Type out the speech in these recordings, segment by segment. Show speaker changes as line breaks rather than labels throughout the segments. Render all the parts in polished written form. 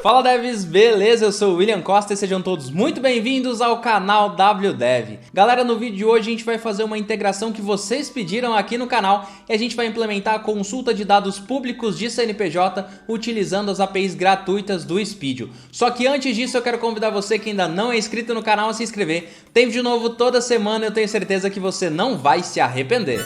Fala devs, beleza? Eu sou o William Costa e sejam todos muito bem-vindos ao canal WDev. Galera, no vídeo de hoje a gente vai fazer uma integração que vocês pediram aqui no canal e a gente vai implementar a consulta de dados públicos de CNPJ utilizando as APIs gratuitas do Speedio. Só que antes disso eu quero convidar você que ainda não é inscrito no canal a se inscrever. Tem vídeo novo toda semana e eu tenho certeza que você não vai se arrepender.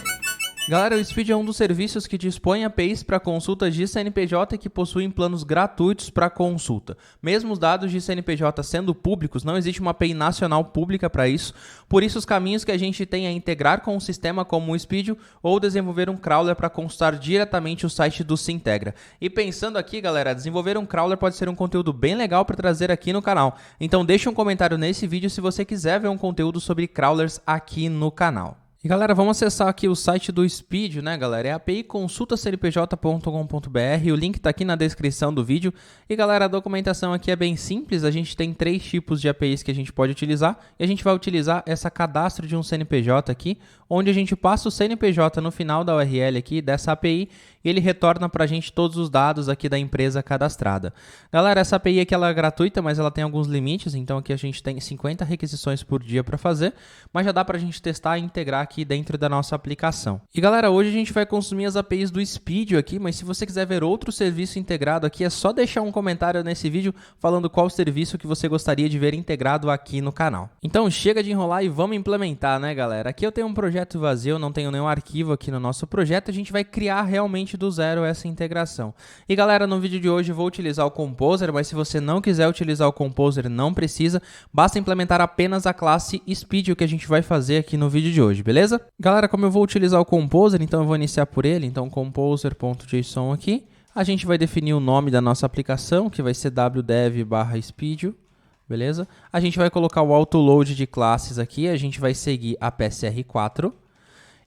Galera, o Speedio é um dos serviços que dispõe APIs para consultas de CNPJ e que possuem planos gratuitos para consulta. Mesmo os dados de CNPJ sendo públicos, não existe uma API nacional pública para isso. Por isso, os caminhos que a gente tem é integrar com um sistema como o Speedio ou desenvolver um crawler para consultar diretamente o site do Sintegra. E pensando aqui, galera, desenvolver um crawler pode ser um conteúdo bem legal para trazer aqui no canal. Então deixa um comentário nesse vídeo se você quiser ver um conteúdo sobre crawlers aqui no canal. E galera, vamos acessar aqui o site do Speedio, né galera? É API consultacnpj.com.br, o link tá aqui na descrição do vídeo. E galera, a documentação aqui é bem simples, a gente tem 3 tipos de APIs que a gente pode utilizar. E a gente vai utilizar essa cadastro de um CNPJ aqui, onde a gente passa o CNPJ no final da URL aqui dessa API e ele retorna pra gente todos os dados aqui da empresa cadastrada. Galera, essa API aqui ela é gratuita, mas ela tem alguns limites, então aqui a gente tem 50 requisições por dia para fazer, mas já dá pra gente testar e integrar aqui dentro da nossa aplicação. E galera, hoje a gente vai consumir as APIs do Speedio aqui, mas se você quiser ver outro serviço integrado aqui, é só deixar um comentário nesse vídeo falando qual serviço que você gostaria de ver integrado aqui no canal. Então chega de enrolar e vamos implementar, né galera? Aqui eu tenho um projeto vazio, não tenho nenhum arquivo aqui no nosso projeto, a gente vai criar realmente do zero essa integração. E galera, no vídeo de hoje eu vou utilizar o Composer, mas se você não quiser utilizar o Composer, não precisa, basta implementar apenas a classe Speedio que a gente vai fazer aqui no vídeo de hoje, beleza? Galera, como eu vou utilizar o Composer, então eu vou iniciar por ele, então composer.json aqui. A gente vai definir o nome da nossa aplicação, que vai ser wdev/speedio, beleza? A gente vai colocar o autoload de classes aqui, a gente vai seguir a PSR4.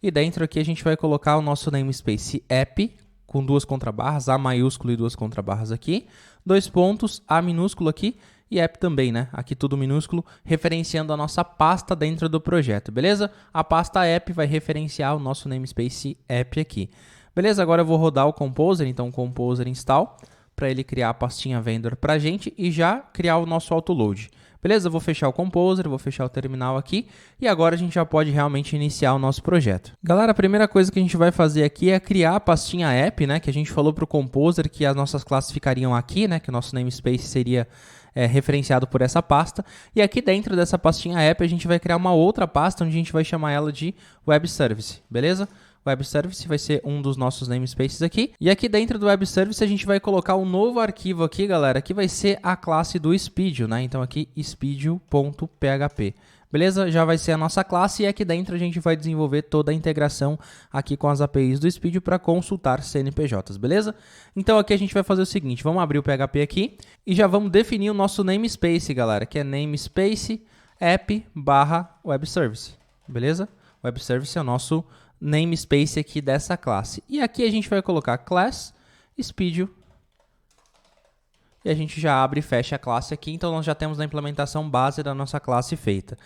E dentro aqui a gente vai colocar o nosso namespace app, com 2 contrabarras, A maiúsculo e 2 contrabarras aqui, 2 pontos, A minúsculo aqui, e app também, né? Aqui tudo minúsculo, referenciando a nossa pasta dentro do projeto, beleza? A pasta app vai referenciar o nosso namespace app aqui. Beleza? Agora eu vou rodar o Composer, então Composer install, para ele criar a pastinha vendor para a gente e já criar o nosso autoload. Beleza? Eu vou fechar o Composer, vou fechar o terminal aqui e agora a gente já pode realmente iniciar o nosso projeto. Galera, a primeira coisa que a gente vai fazer aqui é criar a pastinha app, né? Que a gente falou para o Composer que as nossas classes ficariam aqui, né? Que o nosso namespace seria referenciado por essa pasta. E aqui dentro dessa pastinha app a gente vai criar uma outra pasta onde a gente vai chamar ela de Web Service, beleza? Web Service vai ser um dos nossos namespaces aqui. E aqui dentro do Web Service a gente vai colocar um novo arquivo aqui, galera, que vai ser a classe do Speedio, né? Então aqui speedio.php. Beleza? Já vai ser a nossa classe e aqui dentro a gente vai desenvolver toda a integração aqui com as APIs do Speedio para consultar CNPJs, beleza? Então aqui a gente vai fazer o seguinte, vamos abrir o PHP aqui e já vamos definir o nosso namespace, galera, que é namespace app/web service, beleza? Web service é o nosso namespace aqui dessa classe. E aqui a gente vai colocar class Speedio e a gente já abre e fecha a classe aqui, então nós já temos a implementação base da nossa classe feita.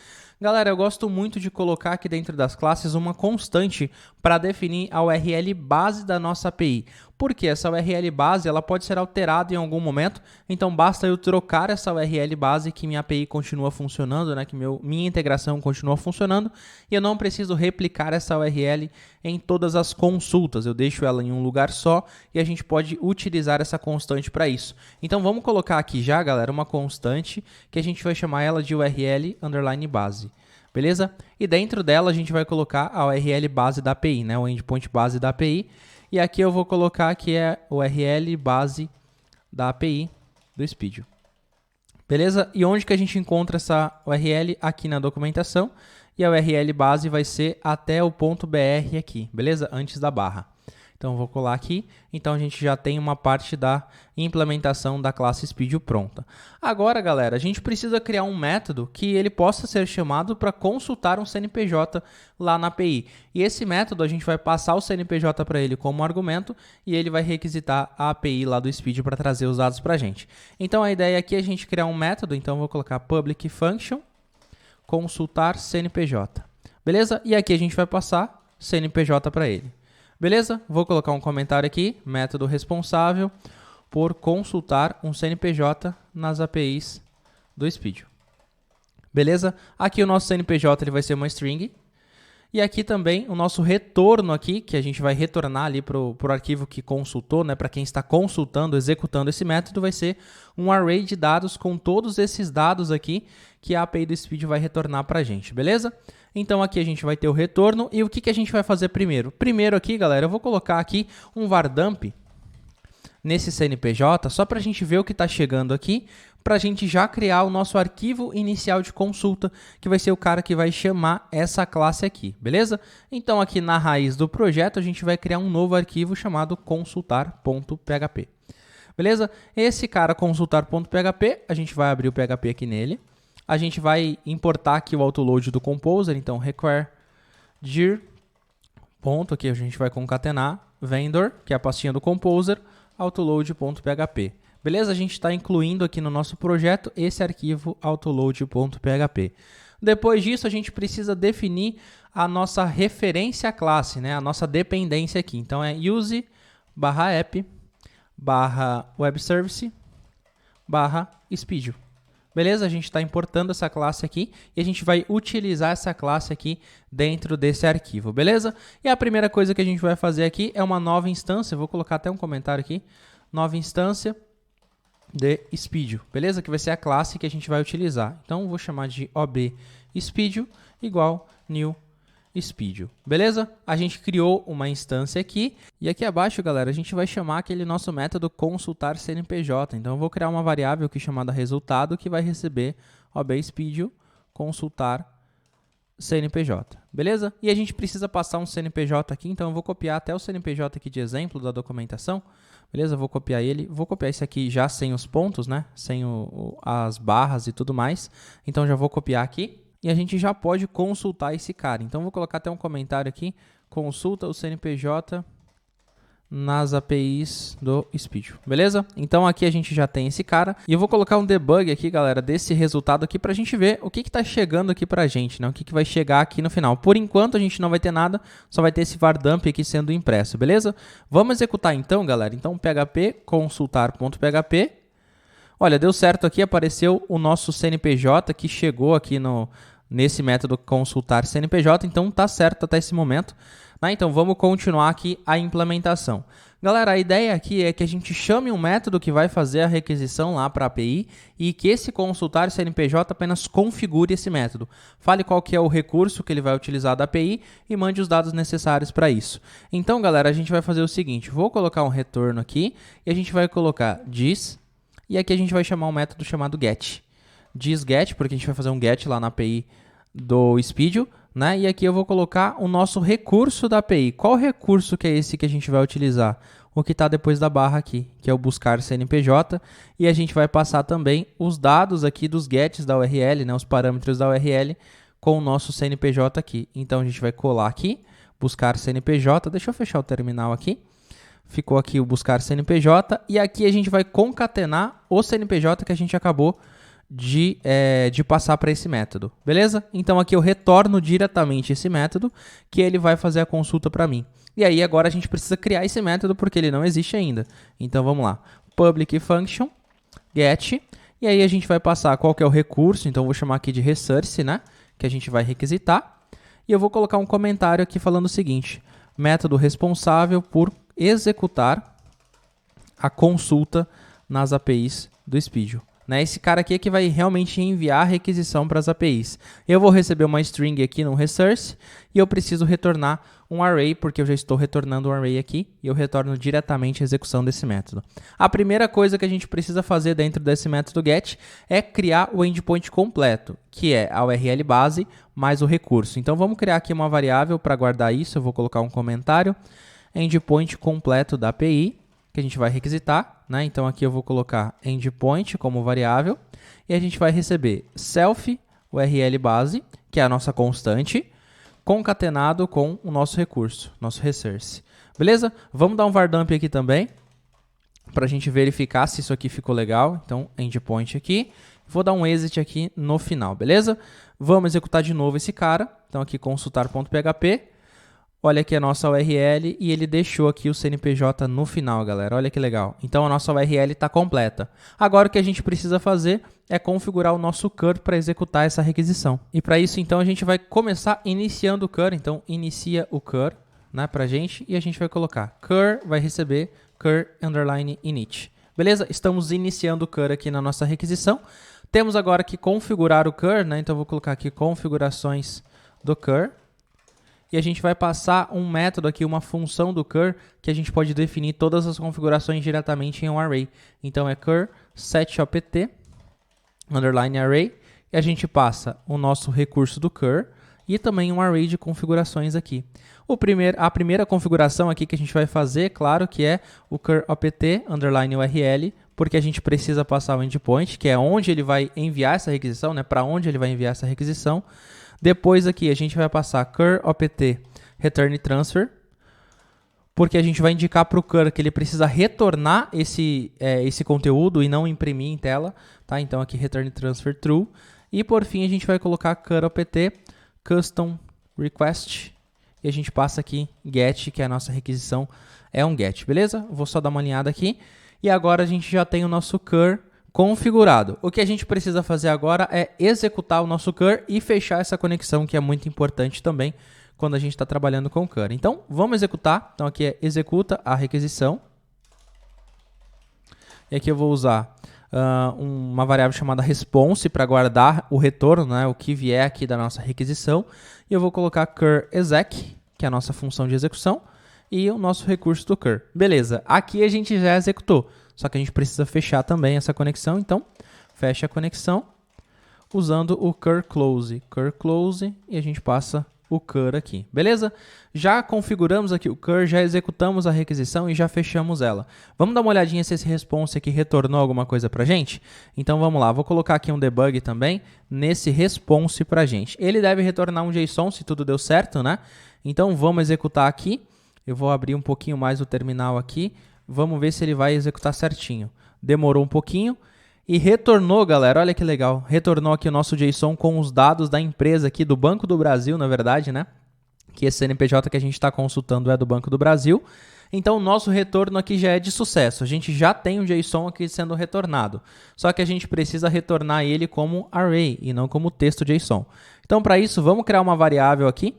Galera, eu gosto muito de colocar aqui dentro das classes uma constante para definir a URL base da nossa API. Porque essa URL base ela pode ser alterada em algum momento, então basta eu trocar essa URL base que minha API continua funcionando, né? Que minha integração continua funcionando e eu não preciso replicar essa URL em todas as consultas. Eu deixo ela em um lugar só e a gente pode utilizar essa constante para isso. Então vamos colocar aqui já, galera, uma constante que a gente vai chamar ela de URL underline base. Beleza? E dentro dela a gente vai colocar a URL base da API, né? O endpoint base da API. E aqui eu vou colocar que é o URL base da API do Speedio. Beleza? E onde que a gente encontra essa URL? Aqui na documentação. E a URL base vai ser até o ponto .br aqui, beleza? Antes da barra. Então eu vou colar aqui, então a gente já tem uma parte da implementação da classe Speedio pronta. Agora, galera, a gente precisa criar um método que ele possa ser chamado para consultar um CNPJ lá na API. E esse método a gente vai passar o CNPJ para ele como argumento e ele vai requisitar a API lá do Speedio para trazer os dados para a gente. Então a ideia aqui é a gente criar um método, então eu vou colocar public function consultar CNPJ. Beleza? E aqui a gente vai passar CNPJ para ele. Beleza? Vou colocar um comentário aqui, método responsável por consultar um CNPJ nas APIs do Speedio. Beleza? Aqui o nosso CNPJ ele vai ser uma string. E aqui também o nosso retorno aqui, que a gente vai retornar ali para o arquivo que consultou, né, para quem está consultando, executando esse método, vai ser um array de dados com todos esses dados aqui que a API do Speedio vai retornar para a gente, beleza? Então aqui a gente vai ter o retorno e o que a gente vai fazer primeiro? Primeiro aqui, galera, eu vou colocar aqui um var dump nesse CNPJ, só para a gente ver o que está chegando aqui, para a gente já criar o nosso arquivo inicial de consulta, que vai ser o cara que vai chamar essa classe aqui, beleza? Então aqui na raiz do projeto a gente vai criar um novo arquivo chamado consultar.php, beleza? Esse cara consultar.php, a gente vai abrir o PHP aqui nele, a gente vai importar aqui o autoload do Composer, então require dir, ponto, aqui a gente vai concatenar vendor, que é a pastinha do Composer, autoload.php. Beleza? A gente está incluindo aqui no nosso projeto esse arquivo autoload.php. Depois disso, a gente precisa definir a nossa referência à classe, né? A nossa dependência aqui. Então, é use/app/webservice/Speedio. Beleza? A gente está importando essa classe aqui e a gente vai utilizar essa classe aqui dentro desse arquivo, beleza? E a primeira coisa que a gente vai fazer aqui é uma nova instância, vou colocar até um comentário aqui, nova instância de Speedio, beleza? Que vai ser a classe que a gente vai utilizar. Então, vou chamar de ob_speedio igual new Speedio, beleza? A gente criou uma instância aqui e aqui abaixo, galera, a gente vai chamar aquele nosso método consultar CNPJ. Então, eu vou criar uma variável aqui chamada resultado que vai receber ob_speedio consultar CNPJ, beleza? E a gente precisa passar um CNPJ aqui, então eu vou copiar até o CNPJ aqui de exemplo da documentação, beleza? Eu vou copiar ele, vou copiar esse aqui já sem os pontos, né? Sem as barras e tudo mais, então já vou copiar aqui. E a gente já pode consultar esse cara. Então, vou colocar até um comentário aqui. Consulta o CNPJ nas APIs do Speedio. Beleza? Então, aqui a gente já tem esse cara. E eu vou colocar um debug aqui, galera, desse resultado aqui para a gente ver o que está chegando aqui para a gente, né? O que vai chegar aqui no final. Por enquanto, a gente não vai ter nada. Só vai ter esse var dump aqui sendo impresso. Beleza? Vamos executar então, galera. Então, php consultar.php. Olha, deu certo aqui. Apareceu o nosso CNPJ que chegou aqui nesse método consultar CNPJ, então tá certo até esse momento. Né? Então vamos continuar aqui a implementação. Galera, a ideia aqui é que a gente chame um método que vai fazer a requisição lá para a API e que esse consultar CNPJ apenas configure esse método. Fale qual que é o recurso que ele vai utilizar da API e mande os dados necessários para isso. Então, galera, a gente vai fazer o seguinte, vou colocar um retorno aqui e a gente vai colocar this e aqui a gente vai chamar um método chamado get. Get, porque a gente vai fazer um get lá na API do Speedio, né? E aqui eu vou colocar o nosso recurso da API. Qual recurso que é esse que a gente vai utilizar? O que está depois da barra aqui, que é o buscar CNPJ. E a gente vai passar também os dados aqui dos gets da URL, né? Os parâmetros da URL com o nosso CNPJ aqui. Então, a gente vai colar aqui, buscar CNPJ. Deixa eu fechar o terminal aqui. Ficou aqui o buscar CNPJ. E aqui a gente vai concatenar o CNPJ que a gente acabou de passar para esse método, beleza? Então aqui eu retorno diretamente esse método que ele vai fazer a consulta para mim. E aí agora a gente precisa criar esse método porque ele não existe ainda. Então vamos lá, public function get, e aí a gente vai passar qual que é o recurso, então eu vou chamar aqui de resource, né? Que a gente vai requisitar. E eu vou colocar um comentário aqui falando o seguinte, método responsável por executar a consulta nas APIs do Speedio. Né? Esse cara aqui é que vai realmente enviar a requisição para as APIs. Eu vou receber uma string aqui no resource e eu preciso retornar um array, porque eu já estou retornando um array aqui e eu retorno diretamente a execução desse método. A primeira coisa que a gente precisa fazer dentro desse método get é criar o endpoint completo, que é a URL base mais o recurso. Então vamos criar aqui uma variável para guardar isso, eu vou colocar um comentário, endpoint completo da API, que a gente vai requisitar, né? Então aqui eu vou colocar endpoint como variável e a gente vai receber self URL base, que é a nossa constante, concatenado com o nosso recurso, nosso resource. Beleza? Vamos dar um var dump aqui também, para a gente verificar se isso aqui ficou legal. Então, endpoint aqui. Vou dar um exit aqui no final, beleza? Vamos executar de novo esse cara. Então aqui consultar.php. Olha aqui a nossa URL e ele deixou aqui o CNPJ no final, galera. Olha que legal. Então a nossa URL está completa. Agora o que a gente precisa fazer é configurar o nosso cur para executar essa requisição. E para isso, então, a gente vai começar iniciando o cur. Então, inicia o cur, né, para a gente. E a gente vai colocar cur, vai receber cur underline init. Beleza? Estamos iniciando o cur aqui na nossa requisição. Temos agora que configurar o cur, né? Então, eu vou colocar aqui configurações do cur. E a gente vai passar um método aqui, uma função do cur, que a gente pode definir todas as configurações diretamente em um array. Então, é cur setOpt, underline array, e a gente passa o nosso recurso do cur e também um array de configurações aqui. A primeira configuração aqui que a gente vai fazer, claro, que é o cur opt, underline URL, porque a gente precisa passar o endpoint, que é onde ele vai enviar essa requisição, né? Para onde ele vai enviar essa requisição. Depois aqui a gente vai passar cur opt return transfer, porque a gente vai indicar para o cur que ele precisa retornar esse conteúdo e não imprimir em tela. Tá? Então aqui return transfer true. E por fim a gente vai colocar cur opt custom request. E a gente passa aqui get, que é a nossa requisição, é um get, beleza? Vou só dar uma alinhada aqui. E agora a gente já tem o nosso cur configurado. O que a gente precisa fazer agora é executar o nosso cur e fechar essa conexão, que é muito importante também quando a gente está trabalhando com o cur. Então, vamos executar. Então, aqui é executa a requisição. E aqui eu vou usar uma variável chamada response para guardar o retorno, né, o que vier aqui da nossa requisição. E eu vou colocar cur exec, que é a nossa função de execução, e o nosso recurso do cur. Beleza, aqui a gente já executou. Só que a gente precisa fechar também essa conexão, então fecha a conexão usando o cur close e a gente passa o cur aqui, beleza? Já configuramos aqui o cur, já executamos a requisição e já fechamos ela. Vamos dar uma olhadinha se esse response aqui retornou alguma coisa pra gente? Então vamos lá, vou colocar aqui um debug também nesse response pra gente. Ele deve retornar um JSON se tudo deu certo, né? Então vamos executar aqui. Eu vou abrir um pouquinho mais o terminal aqui. Vamos ver se ele vai executar certinho. Demorou um pouquinho e retornou, galera. Olha que legal. Retornou aqui o nosso JSON com os dados da empresa aqui, do Banco do Brasil, na verdade, né? Que esse CNPJ que a gente está consultando é do Banco do Brasil. Então, o nosso retorno aqui já é de sucesso. A gente já tem um JSON aqui sendo retornado. Só que a gente precisa retornar ele como array e não como texto JSON. Então, para isso, vamos criar uma variável aqui.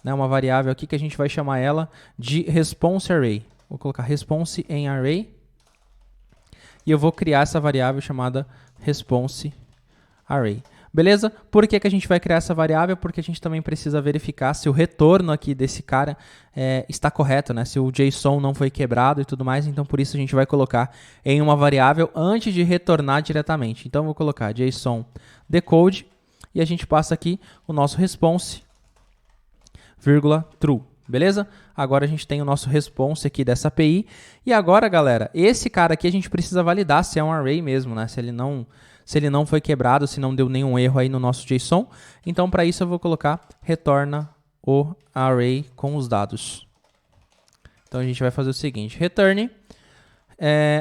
Né? Uma variável aqui que a gente vai chamar ela de response array. Vou colocar response em array e eu vou criar essa variável chamada response array. Beleza? Por que a gente vai criar essa variável? Porque a gente também precisa verificar se o retorno aqui desse cara está correto, né? Se o JSON não foi quebrado e tudo mais. Então, por isso a gente vai colocar em uma variável antes de retornar diretamente. Então, eu vou colocar JSON decode e a gente passa aqui o nosso response, vírgula, true. Beleza? Agora a gente tem o nosso response aqui dessa API. E agora, galera, esse cara aqui a gente precisa validar se é um array mesmo, né? Se ele não foi quebrado, se não deu nenhum erro aí no nosso JSON. Então, para isso eu vou colocar retorna o array com os dados. Então, a gente vai fazer o seguinte, return,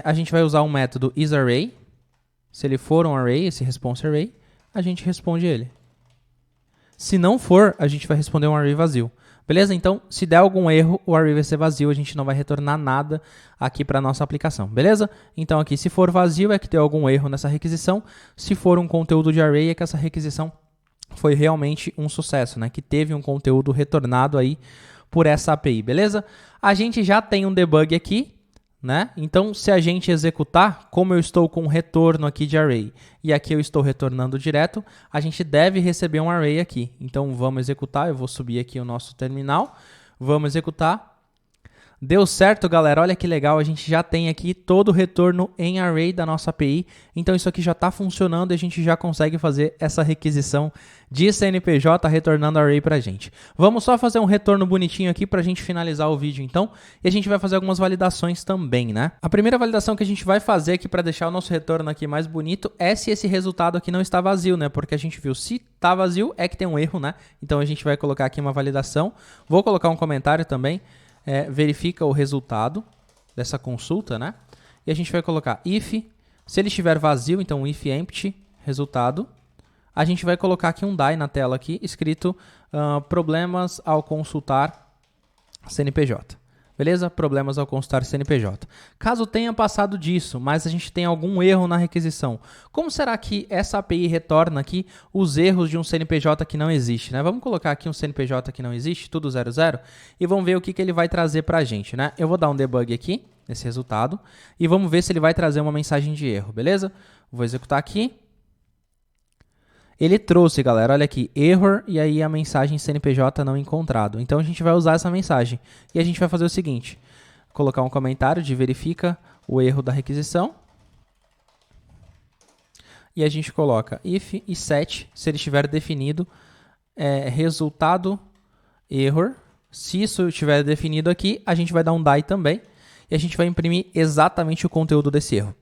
a gente vai usar um método isArray. Se ele for um array, esse response array, a gente responde ele. Se não for, a gente vai responder um array vazio. Beleza? Então, se der algum erro, o array vai ser vazio, a gente não vai retornar nada aqui para a nossa aplicação, beleza? Então, aqui, se for vazio, é que deu algum erro nessa requisição. Se for um conteúdo de array, é que essa requisição foi realmente um sucesso, né? Que teve um conteúdo retornado aí por essa API, beleza? A gente já tem um debug aqui, né? Então, se a gente executar, como eu estou com um retorno aqui de array e aqui eu estou retornando direto, a gente deve receber um array aqui. Então, vamos executar. Eu vou subir aqui o nosso terminal. Vamos executar. Deu certo, galera. Olha que legal. A gente já tem aqui todo o retorno em array da nossa API. Então, isso aqui já está funcionando e a gente já consegue fazer essa requisição de CNPJ retornando array para a gente. Vamos só fazer um retorno bonitinho aqui para a gente finalizar o vídeo, então. E a gente vai fazer algumas validações também, né? A primeira validação que a gente vai fazer aqui para deixar o nosso retorno aqui mais bonito é se esse resultado aqui não está vazio, né? Porque a gente viu, se está vazio, é que tem um erro, né? Então, a gente vai colocar aqui uma validação. Vou colocar um comentário também. Verifica o resultado dessa consulta, né? E a gente vai colocar if, se ele estiver vazio, então if empty, resultado. A gente vai colocar aqui um die na tela aqui, escrito problemas ao consultar CNPJ. Beleza? Problemas ao consultar CNPJ. Caso tenha passado disso, mas a gente tem algum erro na requisição, como será que essa API retorna aqui os erros de um CNPJ que não existe, né? Vamos colocar aqui um CNPJ que não existe, tudo 00, e vamos ver o que ele vai trazer para a gente, né? Eu vou dar um debug aqui, nesse resultado, e vamos ver se ele vai trazer uma mensagem de erro, beleza? Vou executar aqui. Ele trouxe, galera, olha aqui, error, e aí a mensagem CNPJ não encontrado. Então, a gente vai usar essa mensagem. E a gente vai fazer o seguinte, colocar um comentário de verifica o erro da requisição. E a gente coloca if e set, se ele estiver definido, resultado error. Se isso estiver definido aqui, a gente vai dar um die também. E a gente vai imprimir exatamente o conteúdo desse erro.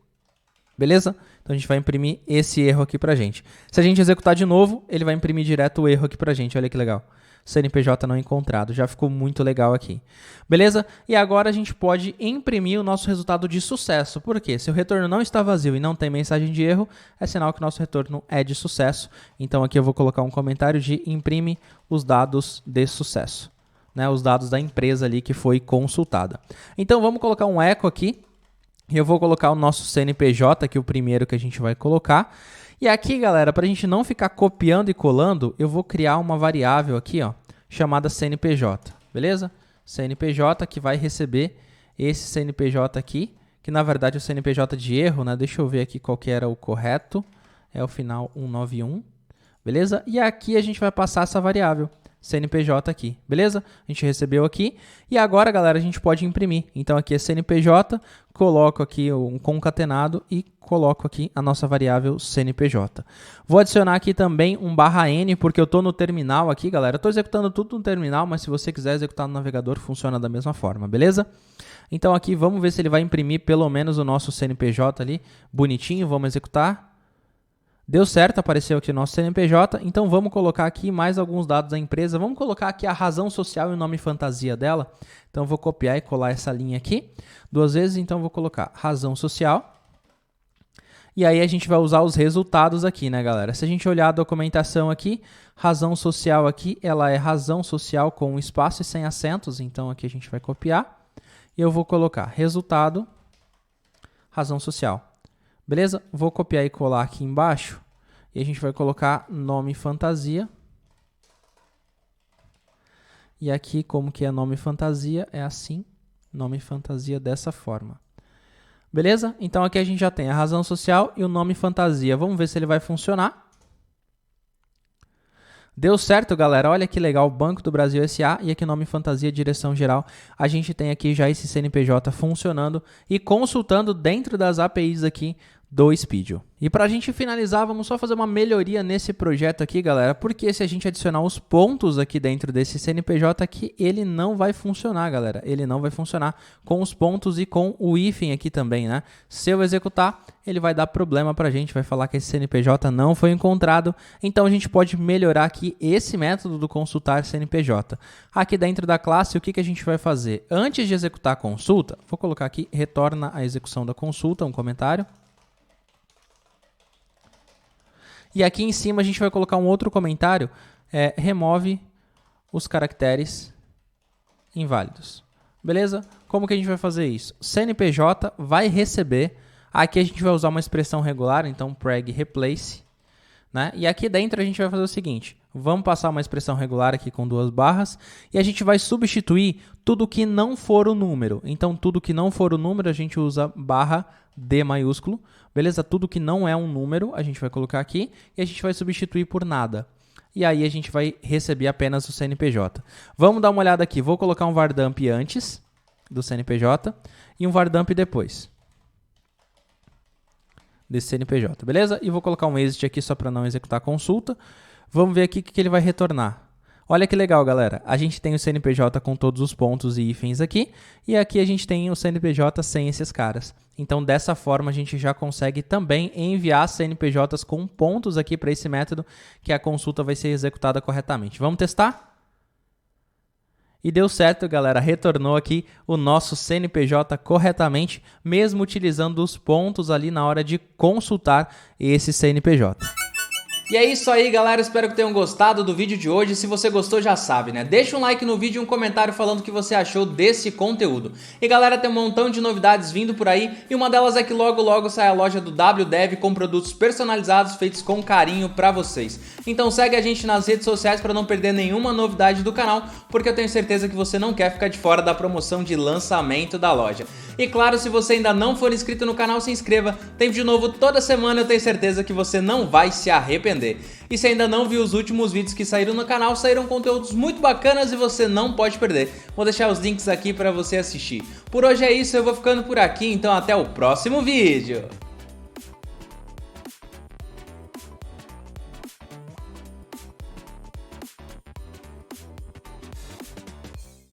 Beleza? Então, a gente vai imprimir esse erro aqui pra gente. Se a gente executar de novo, ele vai imprimir direto o erro aqui pra gente. Olha que legal. CNPJ não encontrado. Já ficou muito legal aqui. Beleza? E agora a gente pode imprimir o nosso resultado de sucesso. Por quê? Se o retorno não está vazio e não tem mensagem de erro, é sinal que o nosso retorno é de sucesso. Então, aqui eu vou colocar um comentário de imprime os dados de sucesso. Né? Os dados da empresa ali que foi consultada. Então, vamos colocar um echo aqui. E eu vou colocar o nosso CNPJ, que é o primeiro que a gente vai colocar. E aqui, galera, para a gente não ficar copiando e colando, eu vou criar uma variável aqui, ó, chamada CNPJ, beleza? CNPJ que vai receber esse CNPJ aqui, que na verdade é o CNPJ de erro, né? Deixa eu ver aqui qual que era o correto. É o final 191, beleza? E aqui a gente vai passar essa variável. CNPJ aqui, beleza? A gente recebeu aqui e agora, galera, a gente pode imprimir. Então, aqui é CNPJ, coloco aqui um concatenado e coloco aqui a nossa variável CNPJ. Vou adicionar aqui também um /n, porque eu estou no terminal aqui, galera. Eu estou executando tudo no terminal, mas se você quiser executar no navegador, funciona da mesma forma, beleza? Então, aqui, vamos ver se ele vai imprimir pelo menos o nosso CNPJ ali, bonitinho. Vamos executar. Deu certo, apareceu aqui o nosso CNPJ, então vamos colocar aqui mais alguns dados da empresa. Vamos colocar aqui a razão social e o nome fantasia dela. Então, vou copiar e colar essa linha aqui 2 vezes. Então, vou colocar razão social. E aí, a gente vai usar os resultados aqui, né, galera? Se a gente olhar a documentação aqui, razão social aqui, ela é razão social com espaço e sem acentos. Então, aqui a gente vai copiar. E eu vou colocar resultado, razão social. Beleza? Vou copiar e colar aqui embaixo. E a gente vai colocar nome fantasia. E aqui, como que é nome fantasia, é assim. Nome fantasia dessa forma. Beleza? Então, aqui a gente já tem a razão social e o nome fantasia. Vamos ver se ele vai funcionar. Deu certo, galera. Olha que legal, Banco do Brasil S.A. e aqui nome fantasia, direção geral. A gente tem aqui já esse CNPJ funcionando e consultando dentro das APIs aqui do Speedio. E para a gente finalizar, vamos só fazer uma melhoria nesse projeto aqui, galera, porque se a gente adicionar os pontos aqui dentro desse CNPJ aqui, ele não vai funcionar, galera. Ele não vai funcionar com os pontos e com o hífen aqui também, né? Se eu executar, ele vai dar problema para a gente, vai falar que esse CNPJ não foi encontrado. Então, a gente pode melhorar aqui esse método do consultar CNPJ. Aqui dentro da classe, o que a gente vai fazer? Antes de executar a consulta, vou colocar aqui, retorna a execução da consulta, um comentário. E aqui em cima a gente vai colocar um outro comentário, remove os caracteres inválidos. Beleza? Como que a gente vai fazer isso? CNPJ vai receber, aqui a gente vai usar uma expressão regular, então preg replace, né? E aqui dentro a gente vai fazer o seguinte, vamos passar uma expressão regular aqui com 2 barras e a gente vai substituir tudo que não for o número. Então, tudo que não for o número a gente usa /D maiúsculo. Beleza? Tudo que não é um número, a gente vai colocar aqui e a gente vai substituir por nada. E aí a gente vai receber apenas o CNPJ. Vamos dar uma olhada aqui. Vou colocar um vardump antes do CNPJ e um vardump depois desse CNPJ, beleza? E vou colocar um exit aqui só para não executar a consulta. Vamos ver aqui o que ele vai retornar. Olha que legal, galera. A gente tem o CNPJ com todos os pontos e hífens aqui. E aqui a gente tem o CNPJ sem esses caras. Então, dessa forma, a gente já consegue também enviar CNPJs com pontos aqui para esse método que a consulta vai ser executada corretamente. Vamos testar? E deu certo, galera. Retornou aqui o nosso CNPJ corretamente, mesmo utilizando os pontos ali na hora de consultar esse CNPJ. E é isso aí, galera, espero que tenham gostado do vídeo de hoje. Se você gostou, já sabe, né? Deixa um like no vídeo e um comentário falando o que você achou desse conteúdo. E galera, tem um montão de novidades vindo por aí, e uma delas é que logo sai a loja do WDev com produtos personalizados feitos com carinho pra vocês. Então segue a gente nas redes sociais pra não perder nenhuma novidade do canal, porque eu tenho certeza que você não quer ficar de fora da promoção de lançamento da loja. E claro, se você ainda não for inscrito no canal, se inscreva. Tem vídeo novo toda semana, eu tenho certeza que você não vai se arrepender. E se ainda não viu os últimos vídeos que saíram no canal, saíram conteúdos muito bacanas e você não pode perder. Vou deixar os links aqui para você assistir. Por hoje é isso, eu vou ficando por aqui, então até o próximo vídeo.